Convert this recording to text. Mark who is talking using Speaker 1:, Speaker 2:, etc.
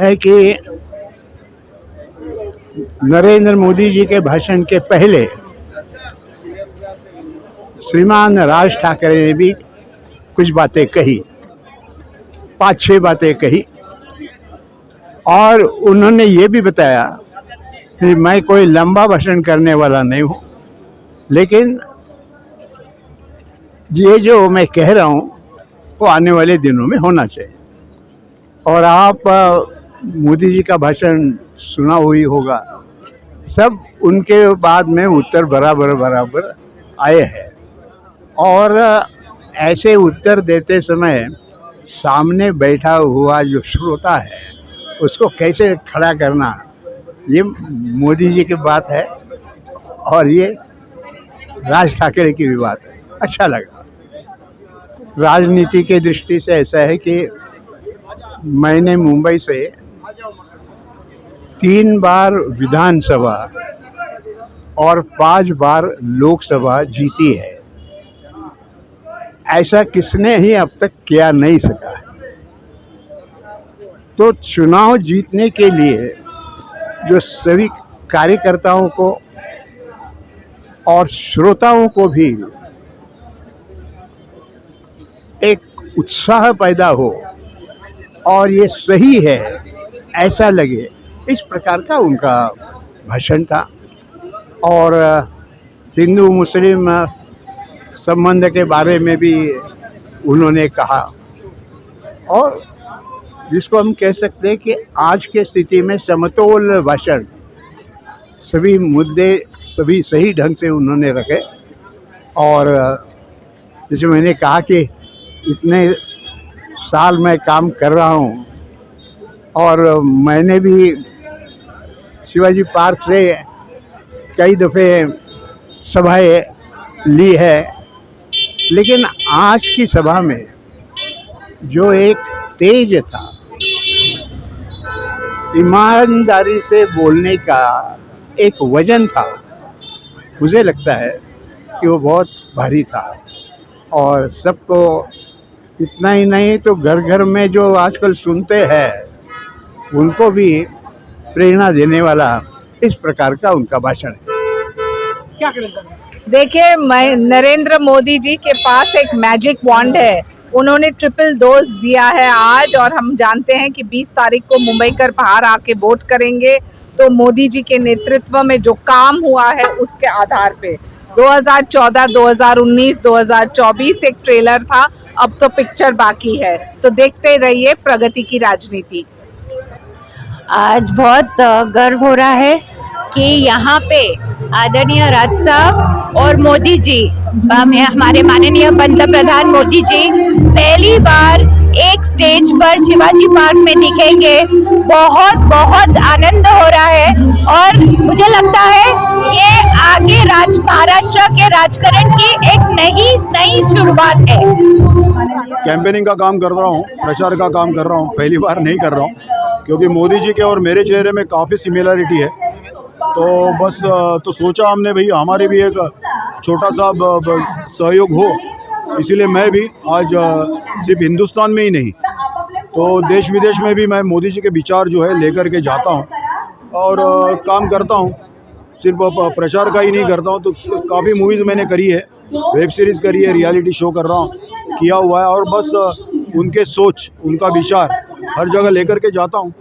Speaker 1: है कि नरेंद्र मोदी जी के भाषण के पहले श्रीमान राज ठाकरे ने भी कुछ बातें कही, 5-6 बातें कही, और उन्होंने ये भी बताया कि मैं कोई लंबा भाषण करने वाला नहीं हूँ, लेकिन ये जो मैं कह रहा हूँ वो आने वाले दिनों में होना चाहिए। और आप मोदी जी का भाषण सुना हुई होगा, सब उनके बाद में उत्तर बराबर आए हैं, और ऐसे उत्तर देते समय सामने बैठा हुआ जो श्रोता है उसको कैसे खड़ा करना, ये मोदी जी की बात है और ये राज ठाकरे की भी बात है। अच्छा लगा। राजनीति के दृष्टि से ऐसा है कि मैंने मुंबई से 3 बार विधानसभा और 5 बार लोकसभा जीती है। ऐसा किसने ही अब तक किया नहीं सका। तो चुनाव जीतने के लिए जो सभी कार्यकर्ताओं को और श्रोताओं को भी एक उत्साह पैदा हो और ये सही है ऐसा लगे, इस प्रकार का उनका भाषण था। और हिंदू मुस्लिम संबंध के बारे में भी उन्होंने कहा, और जिसको हम कह सकते हैं कि आज के स्थिति में समतोल भाषण, सभी मुद्दे सभी सही ढंग से उन्होंने रखे। और जैसे मैंने कहा कि इतने साल मैं काम कर रहा हूँ और मैंने भी शिवाजी पार्क से कई दफ़े सभाएं ली है, लेकिन आज की सभा में जो एक तेज था, ईमानदारी से बोलने का एक वजन था, मुझे लगता है कि वो बहुत भारी था। और सबको इतना ही नहीं तो घर घर में जो आजकल सुनते हैं उनको भी प्रेरणा देने वाला इस प्रकार का उनका भाषण है। क्या करें?
Speaker 2: देखिए, मैं नरेंद्र मोदी जी के पास एक मैजिक वॉन्ड है। उन्होंने ट्रिपल डोज दिया है आज, और हम जानते हैं कि 20 तारीख को मुंबई कर बाहर आके वोट करेंगे। तो मोदी जी के नेतृत्व में जो काम हुआ है उसके आधार पे 2014, 2019, 2024 एक ट्रेलर था, अब तो पिक्चर बाकी है। तो देखते रहिए प्रगति की राजनीति।
Speaker 3: आज बहुत गर्व हो रहा है कि यहाँ पे आदरणीय राज साहब और मोदी जी, हमारे माननीय पंतप्रधान मोदी जी पहली बार एक स्टेज पर शिवाजी पार्क में दिखेंगे। बहुत बहुत आनंद हो रहा है, और मुझे लगता है ये आगे महाराष्ट्र के राजकारण की एक नई शुरुआत है।
Speaker 4: कैंपेनिंग का काम कर रहा हूँ, प्रचार का काम कर रहा हूँ, पहली बार नहीं कर रहा हूँ, क्योंकि मोदी जी के और मेरे चेहरे में काफ़ी सिमिलरिटी है। तो बस तो सोचा हमने भाई हमारे भी एक छोटा सा सहयोग हो, इसीलिए मैं भी आज सिर्फ हिंदुस्तान में ही नहीं तो देश विदेश में भी मैं मोदी जी के विचार जो है लेकर के जाता हूँ और काम करता हूँ। सिर्फ प्रचार का ही नहीं करता हूँ, तो काफ़ी मूवीज़ मैंने करी है, वेब सीरीज़ करी है, रियलिटी शो कर रहा हूँ, किया हुआ है, और बस उनके सोच, उनका विचार हर जगह लेकर के जाता हूँ।